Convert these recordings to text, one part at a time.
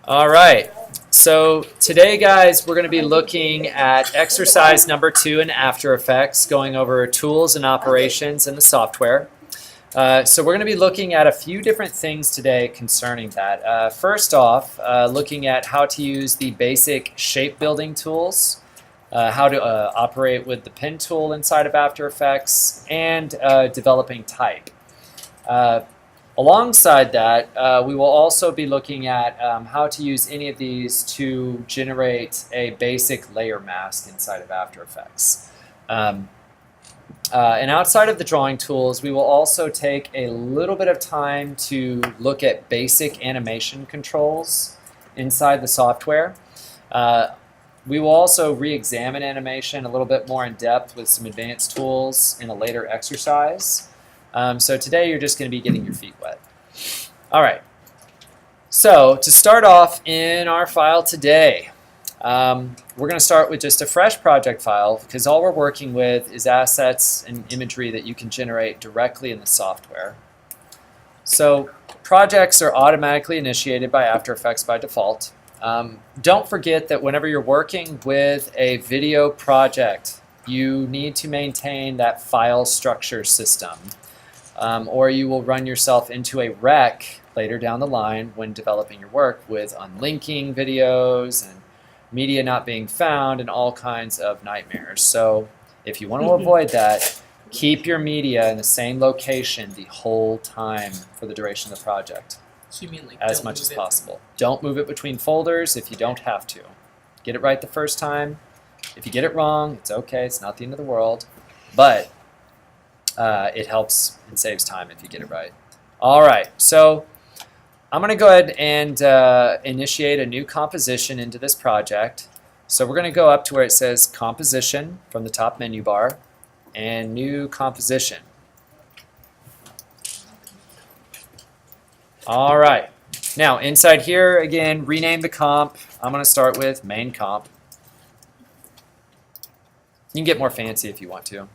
All right. So today, guys, we're going to be looking at exercise number 2 in After Effects, going over tools and operations in the software. So we're going to be looking at a few different things today concerning that. First off, looking at how to use the basic shape building tools, how to operate with the pen tool inside of After Effects, and developing type. Alongside that, we will also be looking at how to use any of these to generate a basic layer mask inside of After Effects. And outside of the drawing tools, we will also take a little bit of time to look at basic animation controls inside the software. We will also re-examine animation a little bit more in depth with some advanced tools in a later exercise. So today you're just going to be getting your feet wet. All right. So to start off in our file today, we're going to start with just a fresh project file because all we're working with is assets and imagery that you can generate directly in the software. So projects are automatically initiated by After Effects by default. Don't forget that whenever you're working with a video project, you need to maintain that file structure system. Or you will run yourself into a wreck later down the line when developing your work with unlinking videos and media not being found and all kinds of nightmares. So if you want to avoid that, keep your media in the same location the whole time for the duration of the project. So you mean like as much as possible. Don't move it between folders if you don't have to. Get it right the first time. If you get it wrong, it's okay. It's not the end of the world. But it helps and saves time if you get it right. All right, so I'm going to go ahead and initiate a new composition into this project. So we're going to go up to where it says Composition from the top menu bar and New Composition. All right, now inside here, again, rename the comp. I'm going to start with Main Comp. You can get more fancy if you want to.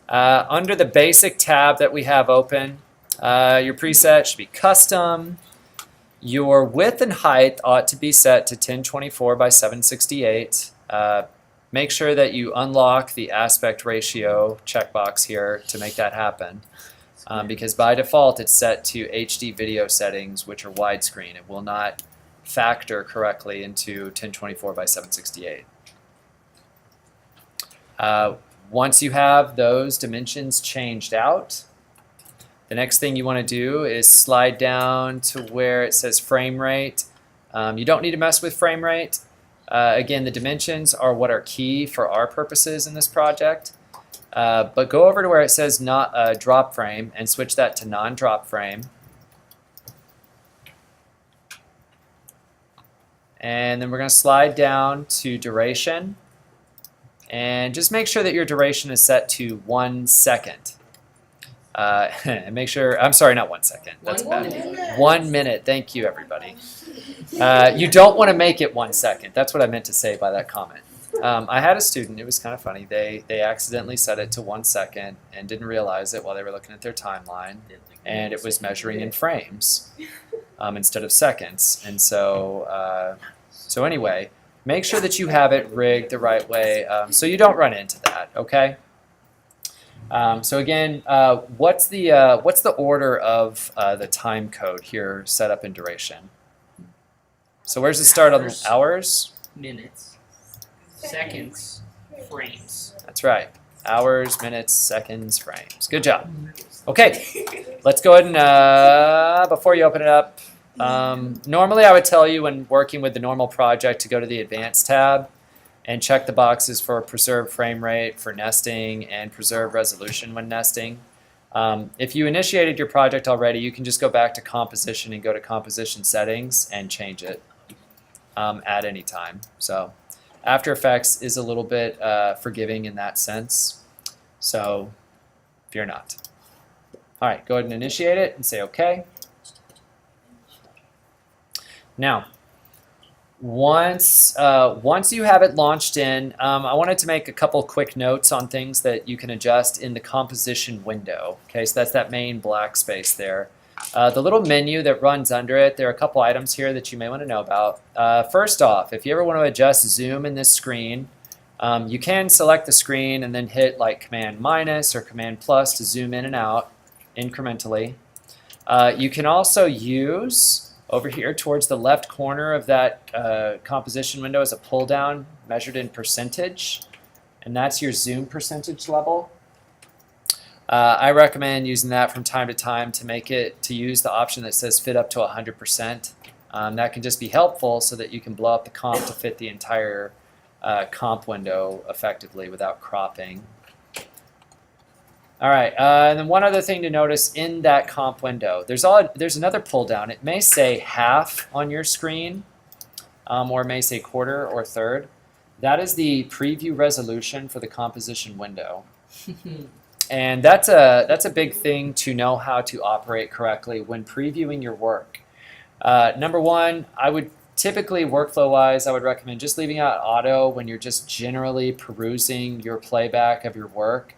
Under the basic tab that we have open, your preset should be custom. Your width and height ought to be set to 1024 by 768. Make sure that you unlock the aspect ratio checkbox here to make that happen. Because by default it's set to HD video settings, which are widescreen. It will not factor correctly into 1024 by 768. Once you have those dimensions changed out, the next thing you want to do is slide down to where it says frame rate. You don't need to mess with frame rate. Again, the dimensions are what are key for our purposes in this project. But go over to where it says not drop frame and switch that to non-drop frame. And then we're going to slide down to duration. And just make sure that your duration is set to 1 second. And make sure, I'm sorry, not 1 second. That's bad. 1 minute. Thank you, everybody. You don't want to make it 1 second. That's what I meant to say by that comment. I had a student, it was kind of funny. They accidentally set it to 1 second and didn't realize it while they were looking at their timeline. And it was measuring in frames instead of seconds. And so, anyway, make sure that you have it rigged the right way so you don't run into that, okay? So again, what's the order of the time code here set up in duration? So where's it start on hours? Minutes. Seconds. Frames. That's right. Hours, minutes, seconds, frames. Good job. Okay, let's go ahead and, before you open it up, normally I would tell you when working with the normal project to go to the Advanced tab and check the boxes for preserve frame rate for nesting and preserve resolution when nesting. If you initiated your project already, you can just go back to Composition and go to Composition Settings and change it at any time. So After Effects is a little bit forgiving in that sense, so fear not. All right, go ahead and initiate it and say OK. Now, once you have it launched in, I wanted to make a couple quick notes on things that you can adjust in the composition window. Okay, so that's that main black space there. The little menu that runs under it, there are a couple items here that you may want to know about. First off, if you ever want to adjust zoom in this screen, you can select the screen and then hit like Command minus or Command plus to zoom in and out incrementally. You can also use over here towards the left corner of that composition window is a pull down measured in percentage, and that's your zoom percentage level. I recommend using that from time to time to use the option that says fit up to 100%. That can just be helpful so that you can blow up the comp to fit the entire comp window effectively without cropping. All right, and then one other thing to notice in that comp window, there's another pull down. It may say half on your screen, or it may say quarter or third. That is the preview resolution for the composition window. And that's a big thing to know how to operate correctly when previewing your work. Number one, I would typically, workflow-wise, I would recommend just leaving out auto when you're just generally perusing your playback of your work.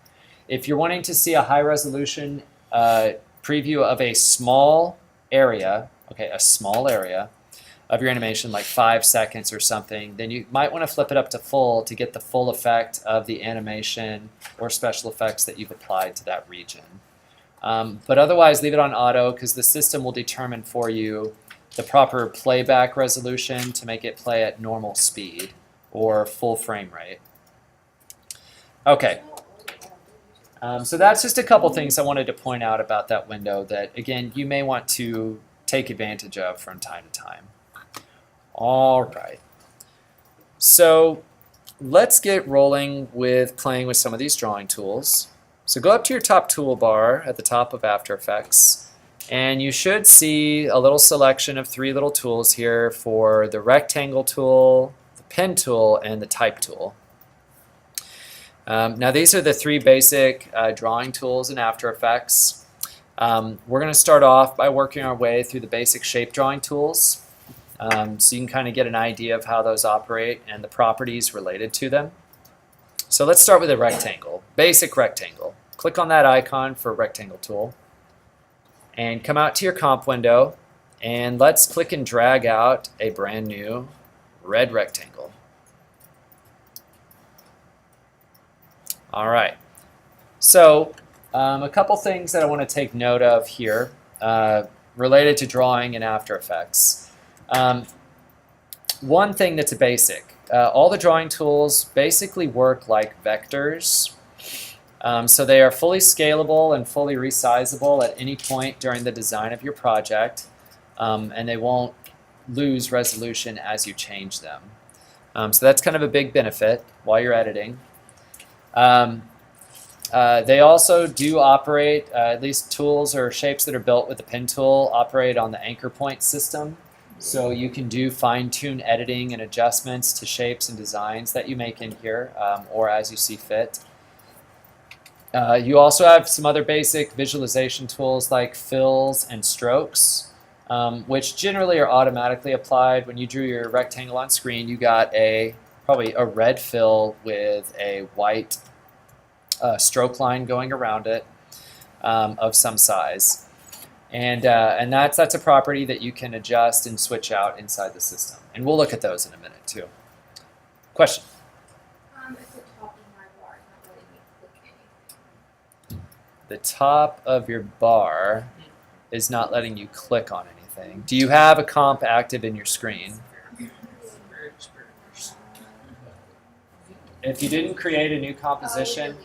If you're wanting to see a high-resolution preview of a small area, okay, a small area of your animation, like 5 seconds or something, then you might want to flip it up to full to get the full effect of the animation or special effects that you've applied to that region. But otherwise, leave it on auto because the system will determine for you the proper playback resolution to make it play at normal speed or full frame rate. Okay. So that's just a couple things I wanted to point out about that window that, again, you may want to take advantage of from time to time. All right. So let's get rolling with playing with some of these drawing tools. So go up to your top toolbar at the top of After Effects, and you should see a little selection of 3 little tools here for the rectangle tool, the pen tool, and the type tool. Now these are the 3 basic drawing tools in After Effects. We're going to start off by working our way through the basic shape drawing tools. So you can kind of get an idea of how those operate and the properties related to them. So let's start with a rectangle, basic rectangle. Click on that icon for rectangle tool and come out to your comp window, and let's click and drag out a brand new red rectangle. All right, so a couple things that I want to take note of here related to drawing in After Effects. One thing that's a basic, all the drawing tools basically work like vectors. So they are fully scalable and fully resizable at any point during the design of your project, and they won't lose resolution as you change them. So that's kind of a big benefit while you're editing. They also do operate, at least tools or shapes that are built with the pen tool operate on the anchor point system. So you can do fine-tune editing and adjustments to shapes and designs that you make in here, or as you see fit. You also have some other basic visualization tools like fills and strokes, which generally are automatically applied. When you drew your rectangle on screen, you got probably a red fill with a white stroke line going around it of some size. And that's a property that you can adjust and switch out inside the system. And we'll look at those in a minute too. Question? At the top of my bar, not letting me click anything. The top of your bar is not letting you click on anything. Do you have a comp active in your screen? If you didn't create a new composition,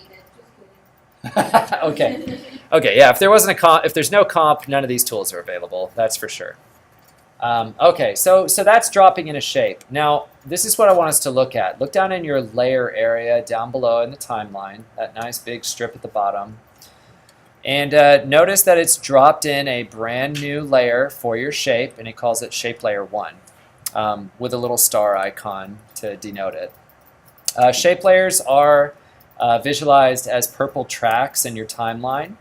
okay. Okay, yeah, if there's no comp, none of these tools are available, that's for sure. Okay, so that's dropping in a shape. Now, this is what I want us to look at. Look down in your layer area down below in the timeline, that nice big strip at the bottom. And notice that it's dropped in a brand new layer for your shape, and it calls it Shape Layer 1 with a little star icon to denote it. Shape layers are visualized as purple tracks in your timeline.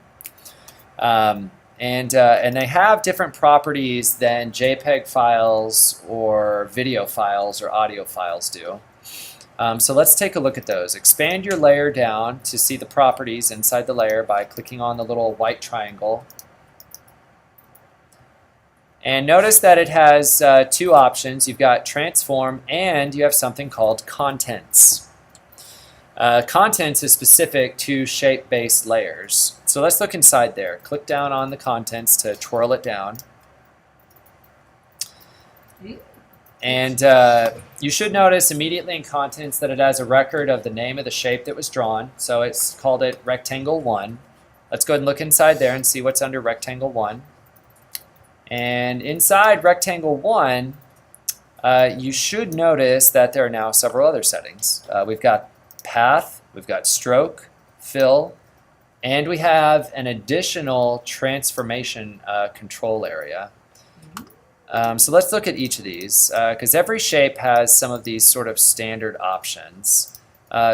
And they have different properties than JPEG files or video files or audio files do. So let's take a look at those. Expand your layer down to see the properties inside the layer by clicking on the little white triangle. And notice that it has two options. You've got transform and you have something called contents. Contents is specific to shape-based layers. So let's look inside there. Click down on the contents to twirl it down. And you should notice immediately in contents that it has a record of the name of the shape that was drawn. So it's called it rectangle 1. Let's go ahead and look inside there and see what's under rectangle 1. And inside rectangle 1, you should notice that there are now several other settings. We've got path, we've got stroke, fill, and we have an additional transformation control area. So let's look at each of these, because every shape has some of these sort of standard options.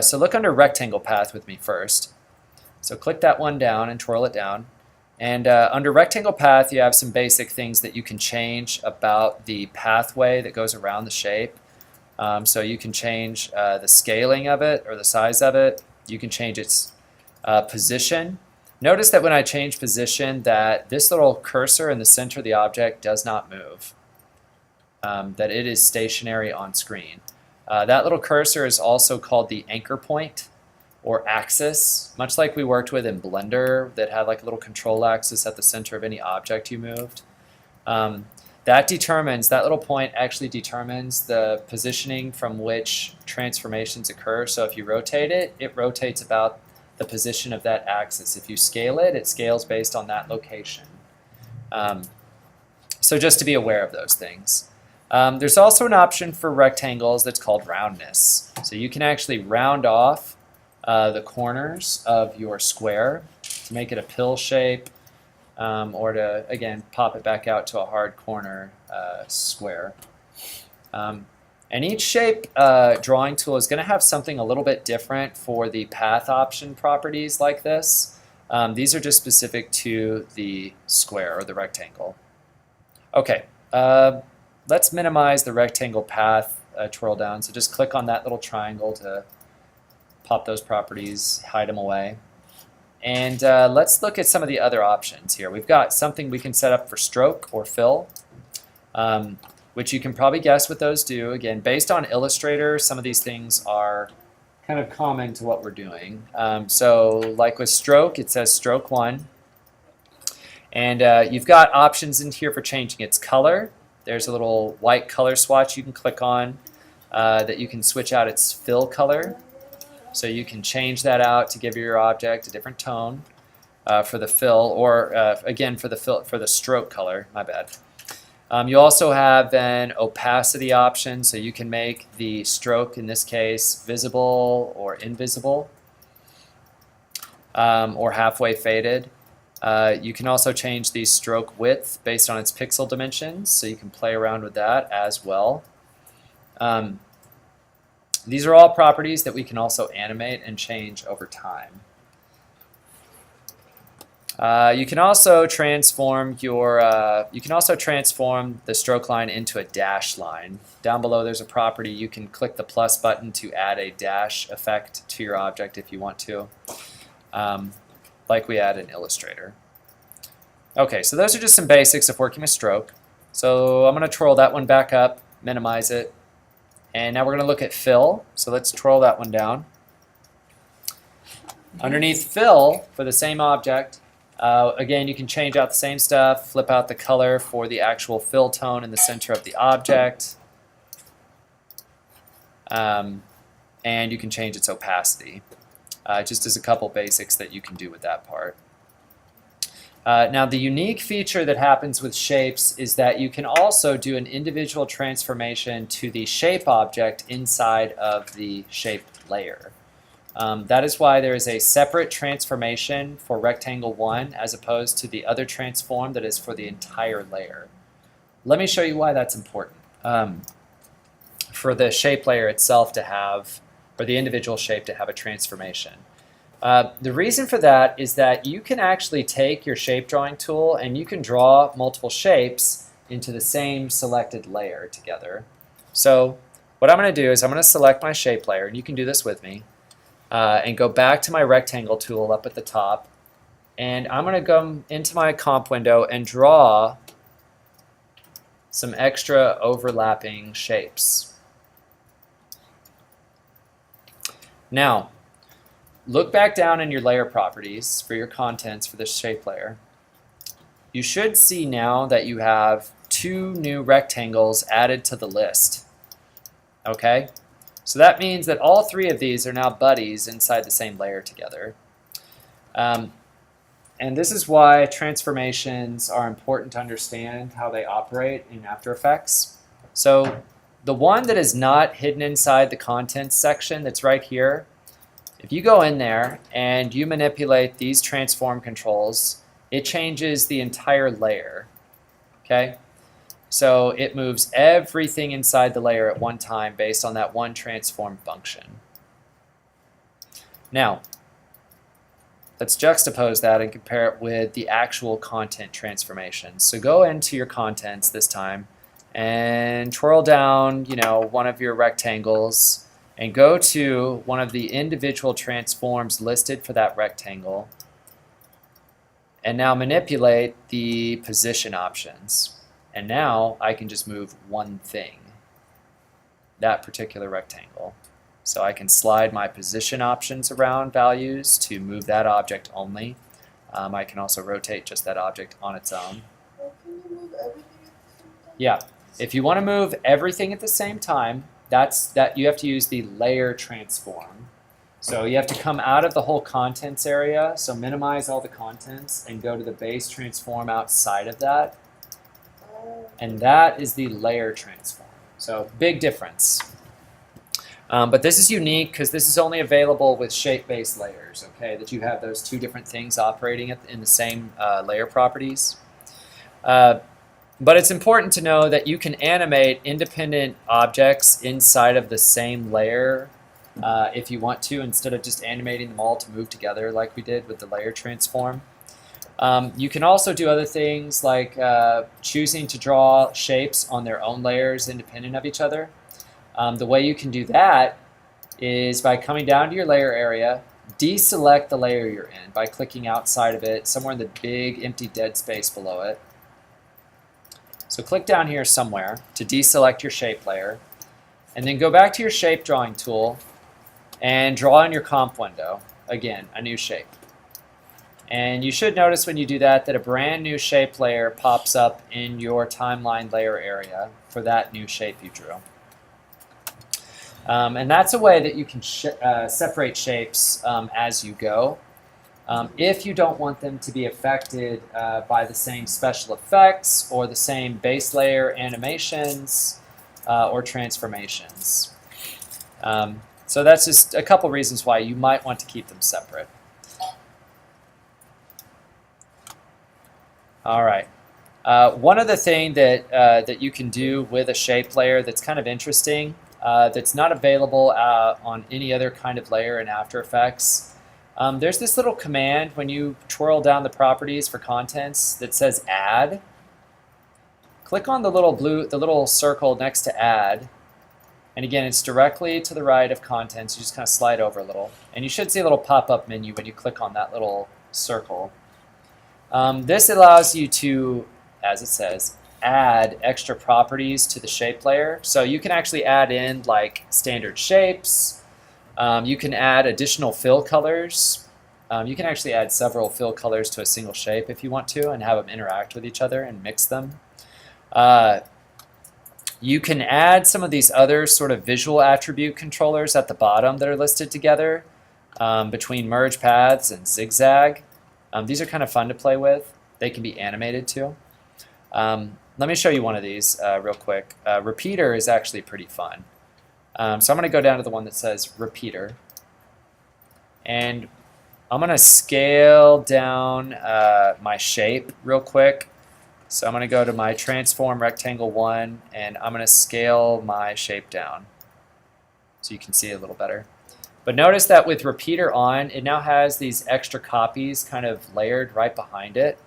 So look under rectangle path with me first. So click that one down and twirl it down. And under rectangle path, you have some basic things that you can change about the pathway that goes around the shape. So you can change the scaling of it or the size of it. You can change its position. Notice that when I change position that this little cursor in the center of the object does not move, that it is stationary on screen. That little cursor is also called the anchor point or axis, much like we worked with in Blender that had like a little control axis at the center of any object you moved. That little point actually determines the positioning from which transformations occur. So if you rotate it, it rotates about the position of that axis. If you scale it, it scales based on that location. So just to be aware of those things. There's also an option for rectangles that's called roundness. So you can actually round off the corners of your square to make it a pill shape, or to, again, pop it back out to a hard corner square. And each shape drawing tool is going to have something a little bit different for the path option properties like this. These are just specific to the square or the rectangle. Okay, let's minimize the rectangle path twirl down. So just click on that little triangle to pop those properties, hide them away. And let's look at some of the other options here. We've got something we can set up for stroke or fill, which you can probably guess what those do. Again, based on Illustrator, some of these things are kind of common to what we're doing. So like with stroke, it says stroke 1. And you've got options in here for changing its color. There's a little white color swatch you can click on that you can switch out its fill color. So you can change that out to give your object a different tone for the fill, or again for the stroke color. My bad. You also have an opacity option, so you can make the stroke in this case visible or invisible, or halfway faded. You can also change the stroke width based on its pixel dimensions, so you can play around with that as well. These are all properties that we can also animate and change over time. You can also transform the stroke line into a dash line. Down below there's a property. You can click the plus button to add a dash effect to your object if you want to, like we add in Illustrator. Okay, so those are just some basics of working with stroke. So I'm going to twirl that one back up, minimize it. And now we're going to look at fill. So let's twirl that one down. Underneath fill, for the same object, again, you can change out the same stuff, flip out the color for the actual fill tone in the center of the object. And you can change its opacity. Just as a couple basics that you can do with that part. Now the unique feature that happens with shapes is that you can also do an individual transformation to the shape object inside of the shape layer. That is why there is a separate transformation for rectangle 1 as opposed to the other transform that is for the entire layer. Let me show you why that's important. For the shape layer itself to have, or the individual shape to have a transformation. The reason for that is that you can actually take your shape drawing tool and you can draw multiple shapes into the same selected layer together. So what I'm going to do is I'm going to select my shape layer, and you can do this with me, and go back to my rectangle tool up at the top, and I'm going to go into my comp window and draw some extra overlapping shapes. Now, look back down in your layer properties for your contents for this shape layer. You should see now that you have 2 new rectangles added to the list. Okay? So that means that all 3 of these are now buddies inside the same layer together. And this is why transformations are important to understand how they operate in After Effects. So the one that is not hidden inside the contents section that's right here, if you go in there and you manipulate these transform controls, it changes the entire layer. Okay? So it moves everything inside the layer at one time based on that one transform function. Now, let's juxtapose that and compare it with the actual content transformation. So go into your contents this time and twirl down, one of your rectangles and go to one of the individual transforms listed for that rectangle. And now manipulate the position options. And now I can just move one thing, that particular rectangle. So I can slide my position options around values to move that object only. I can also rotate just that object on its own. Well, can you move everything at the same time? Yeah, if you want to move everything at the same time, you have to use the layer transform. So you have to come out of the whole contents area, so minimize all the contents and go to the base transform outside of that. And that is the layer transform. So big difference. But this is unique because this is only available with shape-based layers, okay, that you have those 2 different things operating in the same layer properties. But it's important to know that you can animate independent objects inside of the same layer if you want to, instead of just animating them all to move together like we did with the layer transform. You can also do other things like choosing to draw shapes on their own layers independent of each other. The way you can do that is by coming down to your layer area, deselect the layer you're in by clicking outside of it, somewhere in the big empty dead space below it. So click down here somewhere to deselect your shape layer, and then go back to your shape drawing tool and draw in your comp window, again, a new shape. And you should notice when you do that that a brand new shape layer pops up in your timeline layer area for that new shape you drew. And that's a way that you can separate shapes as you go. If you don't want them to be affected by the same special effects or the same base layer animations or transformations. So that's just a couple reasons why you might want to keep them separate. All right. One other thing that you can do with a shape layer that's kind of interesting, that's not available on any other kind of layer in After Effects. There's this little command when you twirl down the properties for contents that says Add. Click on the little circle next to Add, and again, it's directly to the right of contents. You just kind of slide over a little, and you should see a little pop-up menu when you click on that little circle. This allows you to, as it says, add extra properties to the shape layer. So you can actually add in like standard shapes. You can add additional fill colors. You can actually add several fill colors to a single shape if you want to and have them interact with each other and mix them. You can add some of these other sort of visual attribute controllers at the bottom that are listed together between merge paths and zigzag. These are kind of fun to play with. They can be animated too. Let me show you one of these real quick. Repeater is actually pretty fun. So I'm going to go down to the one that says Repeater. And I'm going to scale down my shape real quick. So I'm going to go to my Transform Rectangle 1, and I'm going to scale my shape down so you can see it a little better. But notice that with Repeater on, it now has these extra copies kind of layered right behind it.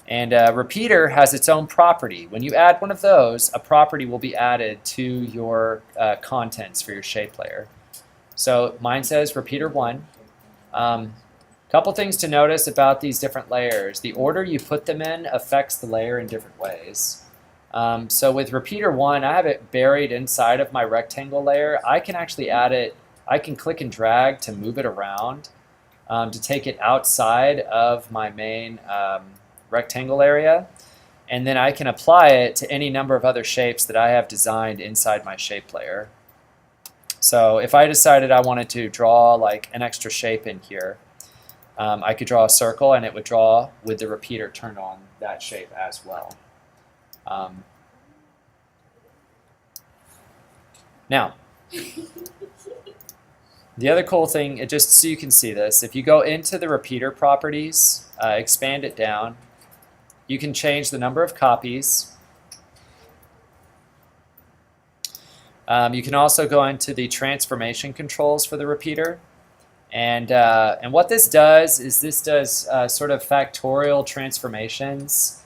And Repeater has its own property. When you add one of those, a property will be added to your contents for your shape layer. So mine says Repeater 1. Couple things to notice about these different layers. The order you put them in affects the layer in different ways. So with repeater 1, I have it buried inside of my rectangle layer. I can actually add it, I can click and drag to move it around, to take it outside of my main rectangle area. And then I can apply it to any number of other shapes that I have designed inside my shape layer. So if I decided I wanted to draw like an extra shape in here, I could draw a circle and it would draw with the repeater turned on that shape as well. Now, the other cool thing, just so you can see this, if you go into the repeater properties, expand it down, you can change the number of copies. You can also go into the transformation controls for the repeater. And what this does is sort of factorial transformations.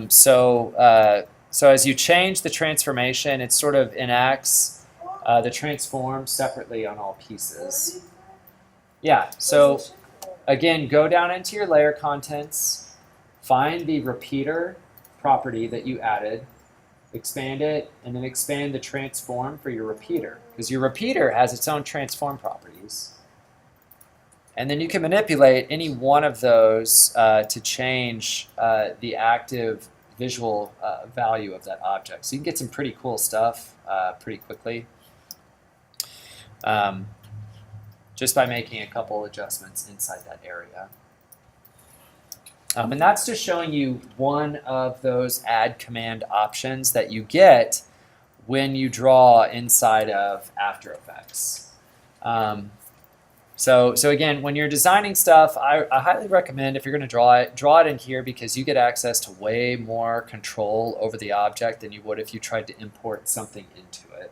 So as you change the transformation, it sort of enacts the transform separately on all pieces. Yeah, so again, go down into your layer contents, find the repeater property that you added, expand it, and then expand the transform for your repeater, because your repeater has its own transform properties. And then you can manipulate any one of those to change the active visual value of that object. So you can get some pretty cool stuff pretty quickly, just by making a couple adjustments inside that area. And that's just showing you one of those add command options that you get when you draw inside of After Effects. So again, when you're designing stuff, I highly recommend, if you're going to draw it in here, because you get access to way more control over the object than you would if you tried to import something into it,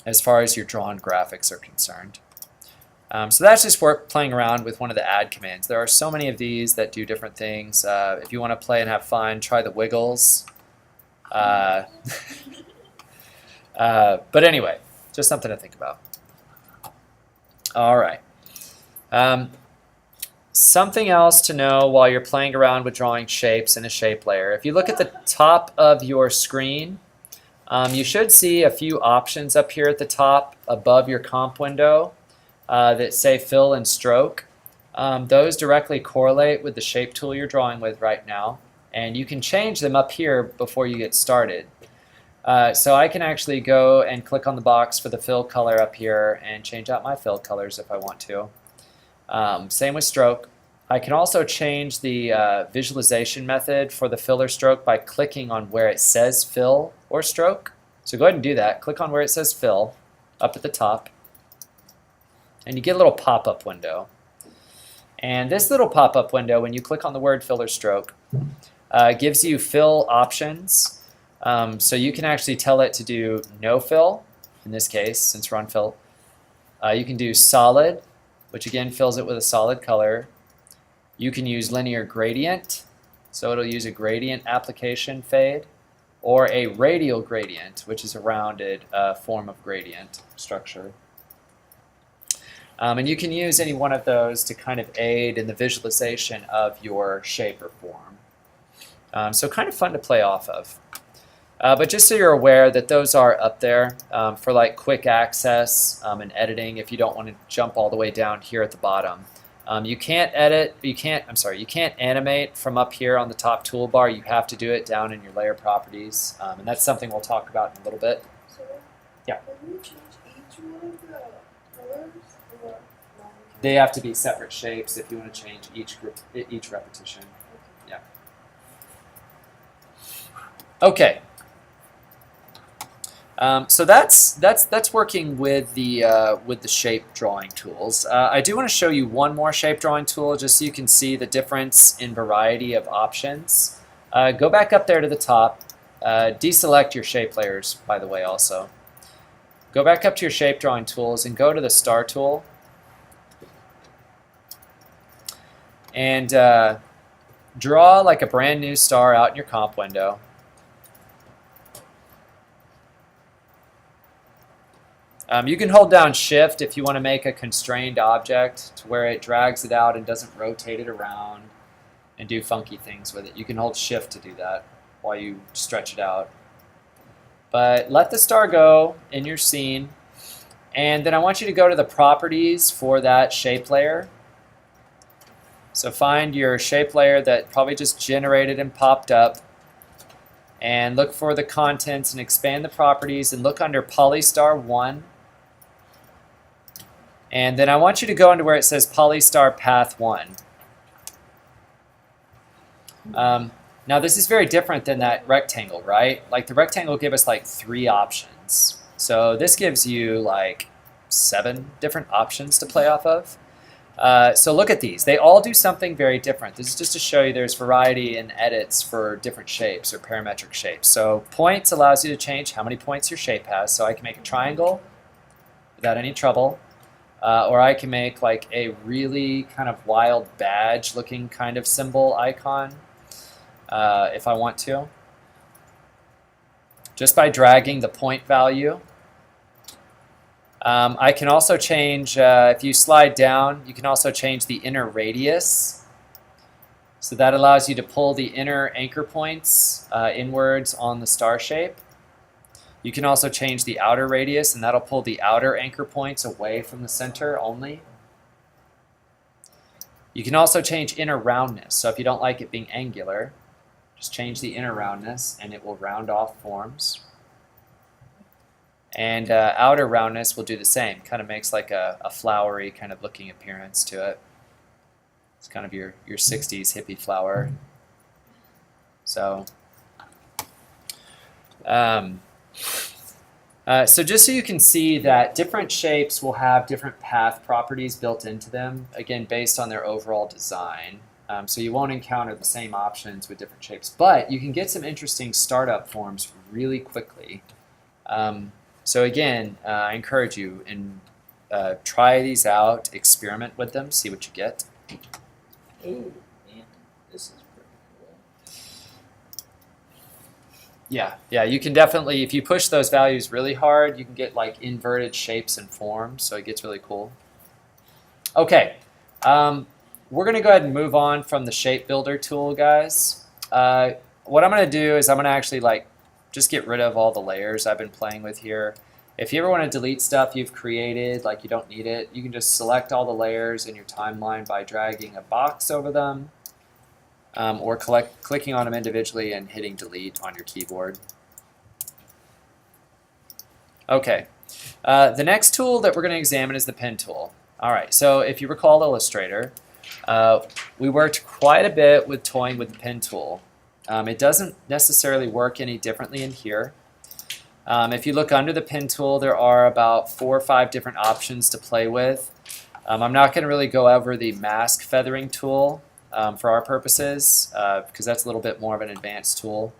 as far as your drawn graphics are concerned. So that's just playing around with one of the add commands. There are so many of these that do different things. If you want to play and have fun, try the wiggles. But anyway, just something to think about. All right. Something else to know while you're playing around with drawing shapes in a shape layer. If you look at the top of your screen, you should see a few options up here at the top above your comp window that say fill and stroke. Those directly correlate with the shape tool you're drawing with right now, and you can change them up here before you get started. So I can actually go and click on the box for the fill color up here and change out my fill colors if I want to. Same with stroke. I can also change the visualization method for the fill or stroke by clicking on where it says fill or stroke. So go ahead and do that. Click on where it says fill up at the top, and you get a little pop-up window. And this little pop-up window, when you click on the word fill or stroke, gives you fill options. So you can actually tell it to do no fill, in this case, since we're on fill. You can do solid, which again fills it with a solid color. You can use linear gradient, so it'll use a gradient application fade, or a radial gradient, which is a rounded form of gradient structure. And you can use any one of those to kind of aid in the visualization of your shape or form. So kind of fun to play off of. But just so you're aware that those are up there for like quick access and editing if you don't want to jump all the way down here at the bottom. You can't animate from up here on the top toolbar. You have to do it down in your layer properties, and that's something we'll talk about in a little bit. So, Yeah. can you change each one of the colors? Or no, you They have to be separate shapes if you want to change each repetition. Yeah. Okay. So that's working with the shape drawing tools. I do want to show you one more shape drawing tool just so you can see the difference in variety of options. Go back up there to the top. Deselect your shape layers, by the way, also. Go back up to your shape drawing tools and go to the star tool. And draw like a brand new star out in your comp window. You can hold down Shift if you want to make a constrained object to where it drags it out and doesn't rotate it around. and do funky things with it. You can hold shift to do that while you stretch it out. But let the star go in your scene, and then I want you to go to the properties for that shape layer. So find your shape layer that probably just generated and popped up, and look for the contents and expand the properties and look under Polystar 1. And then I want you to go into where it says Polystar Path 1. Now this is very different than that rectangle, right? Like the rectangle gave us like 3 options. So this gives you like 7 different options to play off of. So look at these. They all do something very different. This is just to show you there's variety in edits for different shapes or parametric shapes. So points allows you to change how many points your shape has. So I can make a triangle without any trouble. Or I can make like a really kind of wild badge looking kind of symbol icon if I want to. Just by dragging the point value. I can also change, if you slide down, you can also change the inner radius. So that allows you to pull the inner anchor points inwards on the star shape. You can also change the outer radius, and that'll pull the outer anchor points away from the center only. You can also change inner roundness. So if you don't like it being angular, just change the inner roundness, and it will round off forms. And outer roundness will do the same. Kind of makes like a flowery kind of looking appearance to it. It's kind of your 60s hippie flower. So, so just so you can see that different shapes will have different path properties built into them, again, based on their overall design. So you won't encounter the same options with different shapes, but you can get some interesting startup forms really quickly. So again, I encourage you and try these out, experiment with them, see what you get. Ooh, man, this is pretty cool. Yeah, you can definitely, if you push those values really hard, you can get like inverted shapes and forms, so it gets really cool. Okay, we're going to go ahead and move on from the shape builder tool, guys. What I'm going to do is I'm going to actually like just get rid of all the layers I've been playing with here. If you ever want to delete stuff you've created, like you don't need it, you can just select all the layers in your timeline by dragging a box over them, or clicking on them individually and hitting delete on your keyboard. Okay, the next tool that we're going to examine is the pen tool. Alright, so if you recall Illustrator, we worked quite a bit with toying with the pen tool. It doesn't necessarily work any differently in here. If you look under the pen tool, there are about 4 or 5 different options to play with. I'm not going to really go over the mask feathering tool for our purposes because that's a little bit more of an advanced tool.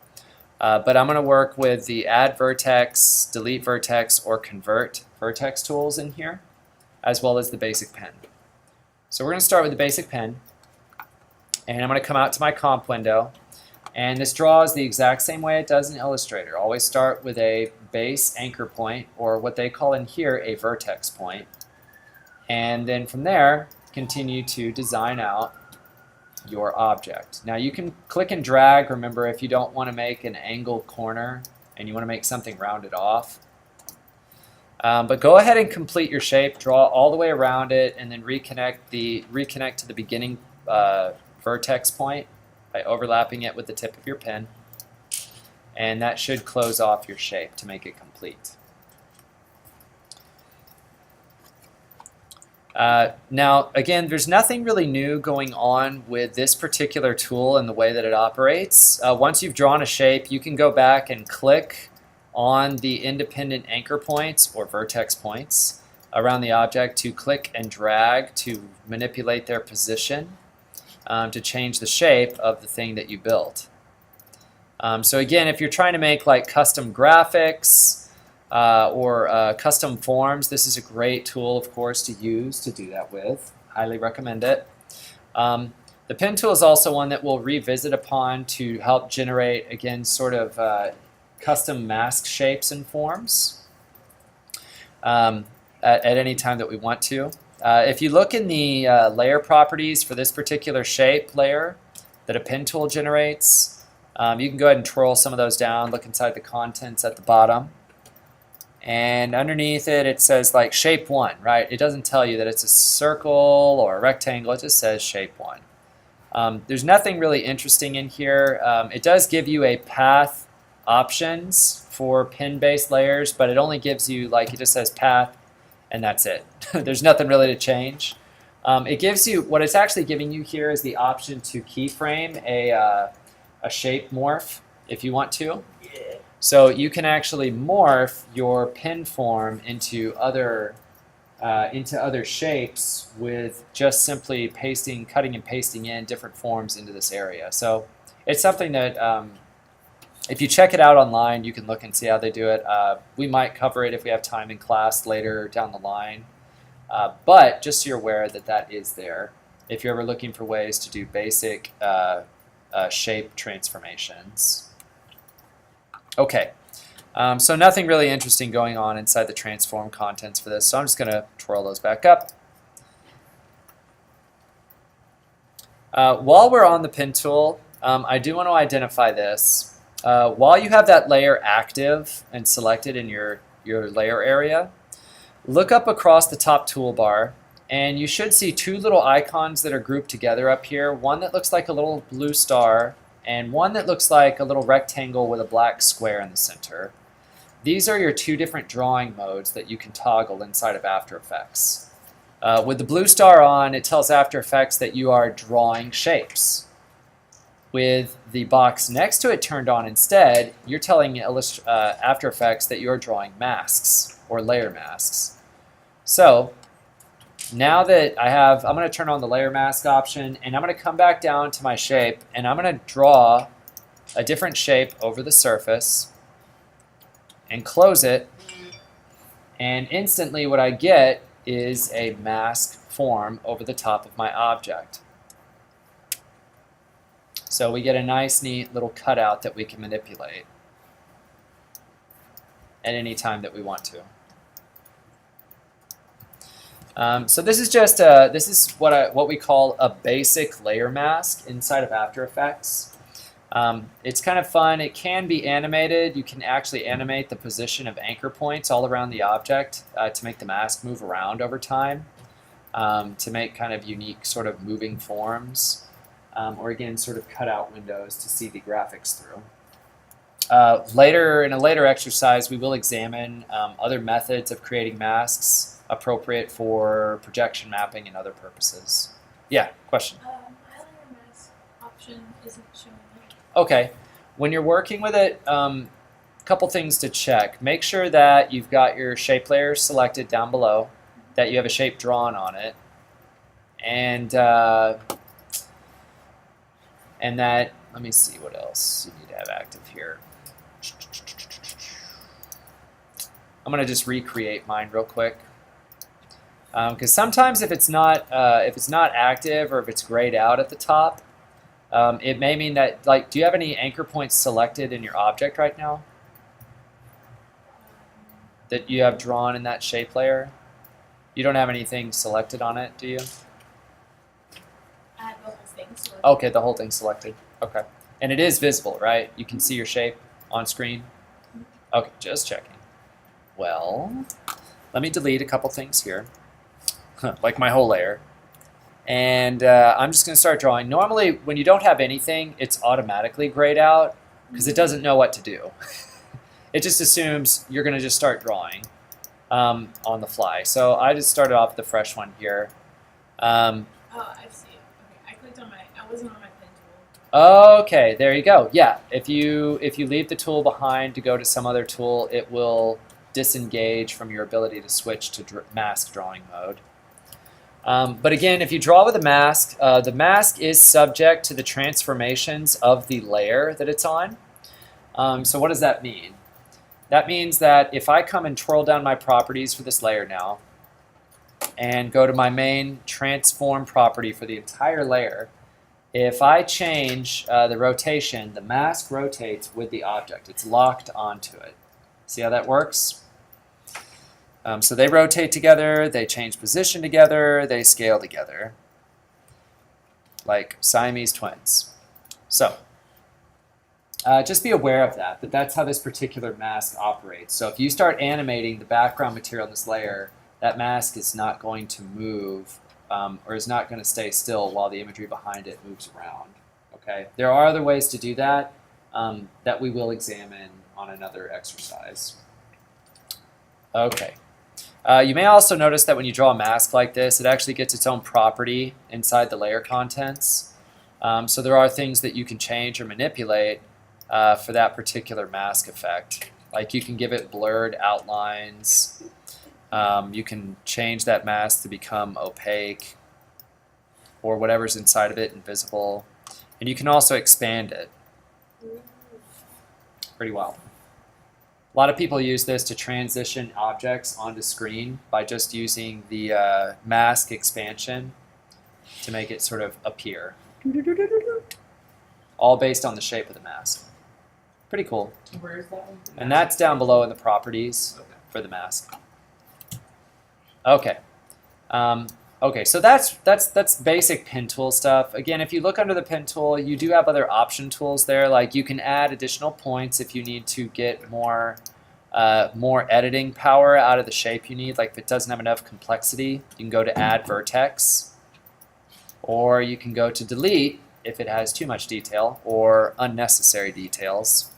But I'm going to work with the add vertex, delete vertex, or convert vertex tools in here, as well as the basic pen. So we're going to start with the basic pen, and I'm going to come out to my comp window. And this draws the exact same way it does in Illustrator. Always start with a base anchor point, or what they call in here a vertex point. And then from there, continue to design out your object. Now you can click and drag, remember, if you don't want to make an angled corner and you want to make something rounded off. But go ahead and complete your shape, draw all the way around it, and then reconnect to the beginning vertex point by overlapping it with the tip of your pen, and that should close off your shape to make it complete. Now, again, there's nothing really new going on with this particular tool and the way that it operates. Once you've drawn a shape, you can go back and click on the independent anchor points or vertex points around the object to click and drag to manipulate their position. To change the shape of the thing that you built. So again, if you're trying to make like custom graphics or custom forms, this is a great tool, of course, to use to do that with. Highly recommend it. The pen tool is also one that we'll revisit upon to help generate, again, sort of custom mask shapes and forms at any time that we want to. If you look in the layer properties for this particular shape layer, that a pen tool generates. You can go ahead and twirl some of those down, look inside the contents at the bottom. And underneath it, it says like shape 1, right? It doesn't tell you that it's a circle or a rectangle, it just says shape 1. There's nothing really interesting in here. It does give you a path options for pin-based layers, but it only gives you, like, it just says path, and that's it. There's nothing really to change. It gives you, what it's actually giving you here is the option to keyframe a shape morph if you want to. Yeah. So you can actually morph your pin form into other shapes with just simply cutting and pasting in different forms into this area. So it's something that if you check it out online, you can look and see how they do it. We might cover it if we have time in class later down the line. But just so you're aware that that is there if you're ever looking for ways to do basic shape transformations. Okay, so nothing really interesting going on inside the transform contents for this, so I'm just going to twirl those back up. While we're on the pen tool, I do want to identify this. While you have that layer active and selected in your layer area, look up across the top toolbar, and you should see two little icons that are grouped together up here. One that looks like a little blue star, and one that looks like a little rectangle with a black square in the center. These are your two different drawing modes that you can toggle inside of After Effects. With the blue star on, it tells After Effects that you are drawing shapes. With the box next to it turned on instead, you're telling After Effects that you're drawing masks or layer masks. So now that I'm going to turn on the layer mask option, and I'm going to come back down to my shape, and I'm going to draw a different shape over the surface and close it, and instantly what I get is a mask form over the top of my object. So we get a nice, neat little cutout that we can manipulate at any time that we want to. So this is just what we call a basic layer mask inside of After Effects. It's kind of fun. It can be animated. You can actually animate the position of anchor points all around the object to make the mask move around over time, to make kind of unique sort of moving forms. Or again, sort of cutout windows to see the graphics through. In a later exercise, we will examine other methods of creating masks appropriate for projection mapping and other purposes. Yeah, question? My layer mask option isn't showing up. Okay, when you're working with it, couple things to check. Make sure that you've got your shape layer selected down below, that you have a shape drawn on it, and that, let me see what else you need to have active here. I'm going to just recreate mine real quick. Because sometimes if it's not active or if it's grayed out at the top, it may mean that, like, do you have any anchor points selected in your object right now that you have drawn in that shape layer? You don't have anything selected on it, do you? I have the whole thing selected. Okay, the whole thing's selected. Okay. And it is visible, right? You can see your shape on screen? Okay, just checking. Well, let me delete a couple things here, like my whole layer. And I'm just going to start drawing. Normally, when you don't have anything, it's automatically grayed out because it doesn't know what to do. It just assumes you're going to just start drawing on the fly. So I just started off with the fresh one here. Oh, I see. Okay, I clicked on I wasn't on my pen tool. Okay, there you go. Yeah, if you leave the tool behind to go to some other tool, it will disengage from your ability to switch to mask drawing mode. But again, if you draw with a mask, the mask is subject to the transformations of the layer that it's on. So what does that mean? That means that if I come and twirl down my properties for this layer now, and go to my main transform property for the entire layer, if I change the rotation, the mask rotates with the object. It's locked onto it. See how that works? So they rotate together, they change position together, they scale together, like Siamese twins. So just be aware of that, that's how this particular mask operates. So if you start animating the background material in this layer, that mask is not going to move or is not going to stay still while the imagery behind it moves around. Okay, there are other ways to do that that we will examine on another exercise. Okay. You may also notice that when you draw a mask like this, it actually gets its own property inside the layer contents. So there are things that you can change or manipulate for that particular mask effect. Like you can give it blurred outlines. You can change that mask to become opaque or whatever's inside of it invisible. And you can also expand it pretty well. A lot of people use this to transition objects onto screen by just using the mask expansion to make it sort of appear. All based on the shape of the mask. Pretty cool. Where is that one? And that's down below in the properties for the mask. Okay. Okay, so that's basic pen tool stuff. Again, if you look under the pen tool, you do have other option tools there. Like you can add additional points if you need to get more editing power out of the shape you need. Like if it doesn't have enough complexity, you can go to add vertex, or you can go to delete if it has too much detail or unnecessary details.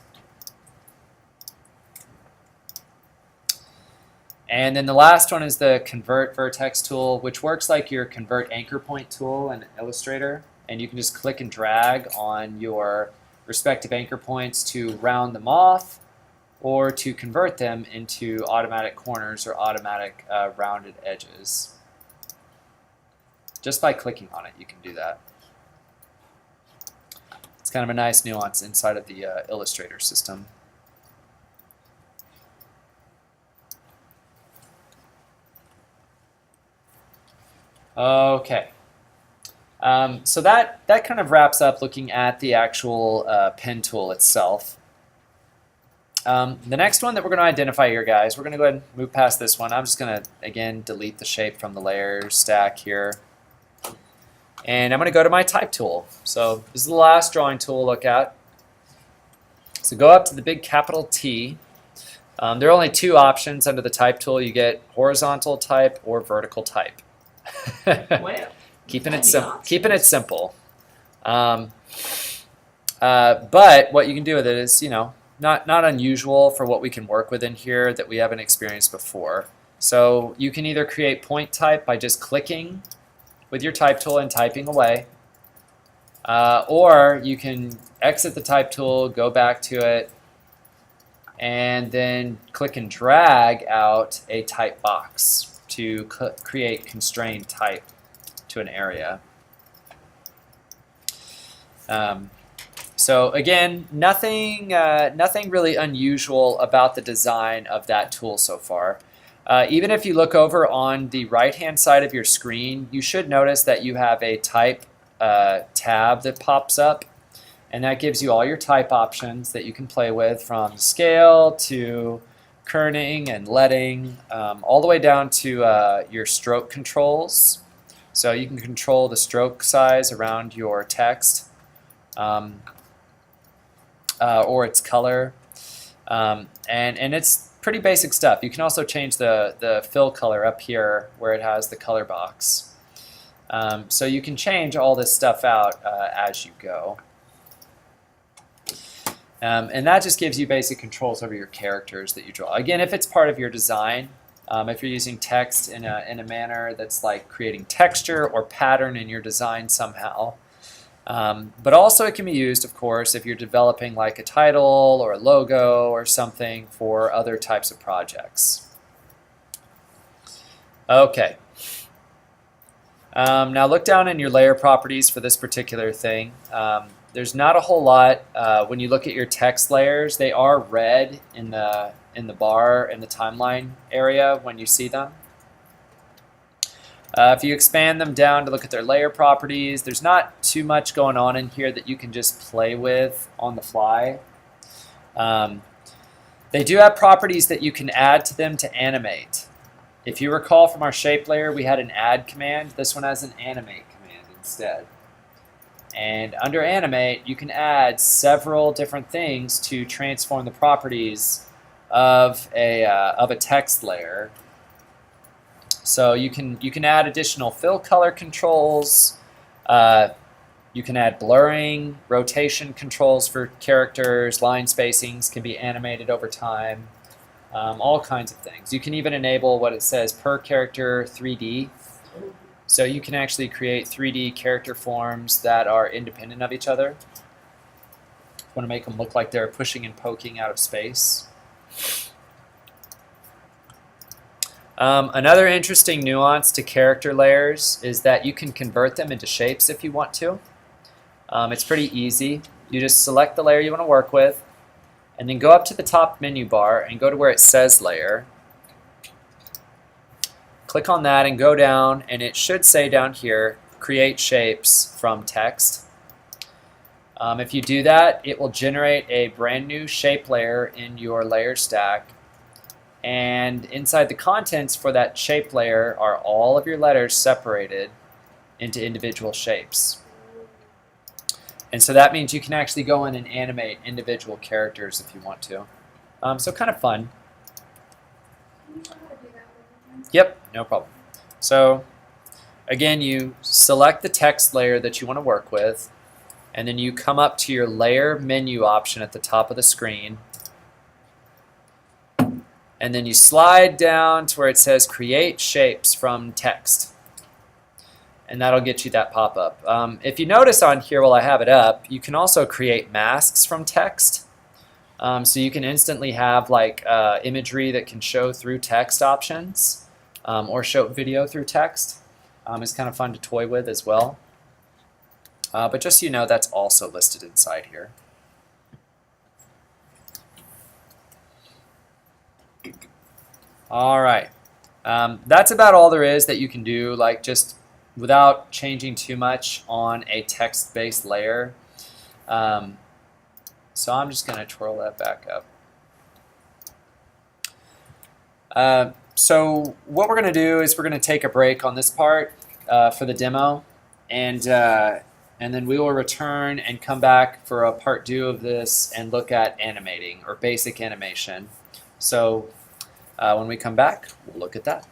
And then the last one is the Convert Vertex tool, which works like your Convert Anchor Point tool in Illustrator. And you can just click and drag on your respective anchor points to round them off or to convert them into automatic corners or automatic rounded edges. Just by clicking on it, you can do that. It's kind of a nice nuance inside of the Illustrator system. Okay, so that kind of wraps up looking at the actual pen tool itself. The next one that we're going to identify here, guys, we're going to go ahead and move past this one. I'm just going to, again, delete the shape from the layer stack here. And I'm going to go to my type tool. So this is the last drawing tool we'll look at. So go up to the big capital T. There are only two options under the type tool. You get horizontal type or vertical type. Well, keeping it simple. But what you can do with it is, you know, not unusual for what we can work with in here that we haven't experienced before. So you can either create point type by just clicking with your type tool and typing away, or you can exit the type tool, go back to it, and then click and drag out a type box to create constrained type to an area. So again, nothing really unusual about the design of that tool so far. Even if you look over on the right-hand side of your screen, you should notice that you have a type tab that pops up, and that gives you all your type options that you can play with, from scale to kerning and leading, all the way down to your stroke controls. So you can control the stroke size around your text or its color, and it's pretty basic stuff. You can also change the fill color up here where it has the color box. So you can change all this stuff out as you go. And that just gives you basic controls over your characters that you draw. Again, if it's part of your design, if you're using text in a manner that's like creating texture or pattern in your design somehow. But also it can be used, of course, if you're developing like a title or a logo or something for other types of projects. Okay. Now look down in your layer properties for this particular thing. There's not a whole lot. When you look at your text layers, they are red in the bar in the timeline area when you see them. If you expand them down to look at their layer properties, there's not too much going on in here that you can just play with on the fly. They do have properties that you can add to them to animate. If you recall from our shape layer, we had an add command. This one has an animate command instead. And under animate, you can add several different things to transform the properties of a text layer. So you can add additional fill color controls. You can add blurring, rotation controls for characters, line spacings can be animated over time, all kinds of things. You can even enable what it says per character 3D. So you can actually create 3D character forms that are independent of each other. You want to make them look like they're pushing and poking out of space. Another interesting nuance to character layers is that you can convert them into shapes if you want to. It's pretty easy. You just select the layer you want to work with, and then go up to the top menu bar and go to where it says layer. Click on that and go down, and it should say down here, create shapes from text. If you do that, it will generate a brand new shape layer in your layer stack. And inside the contents for that shape layer are all of your letters separated into individual shapes. And so that means you can actually go in and animate individual characters if you want to. So kind of fun. Can you show how to do that one more time? Yep, no problem. So again, you select the text layer that you want to work with, and then you come up to your layer menu option at the top of the screen, and then you slide down to where it says create shapes from text, and that'll get you that pop-up. If you notice on here while I have it up, you can also create masks from text. So you can instantly have like imagery that can show through text options, or show video through text. It's kind of fun to toy with as well. But just so you know, that's also listed inside here. All right, that's about all there is that you can do, like just without changing too much on a text-based layer. So I'm just going to twirl that back up. So what we're going to do is we're going to take a break on this part for the demo, and then we will return and come back for a part 2 of this and look at animating or basic animation. So when we come back, we'll look at that.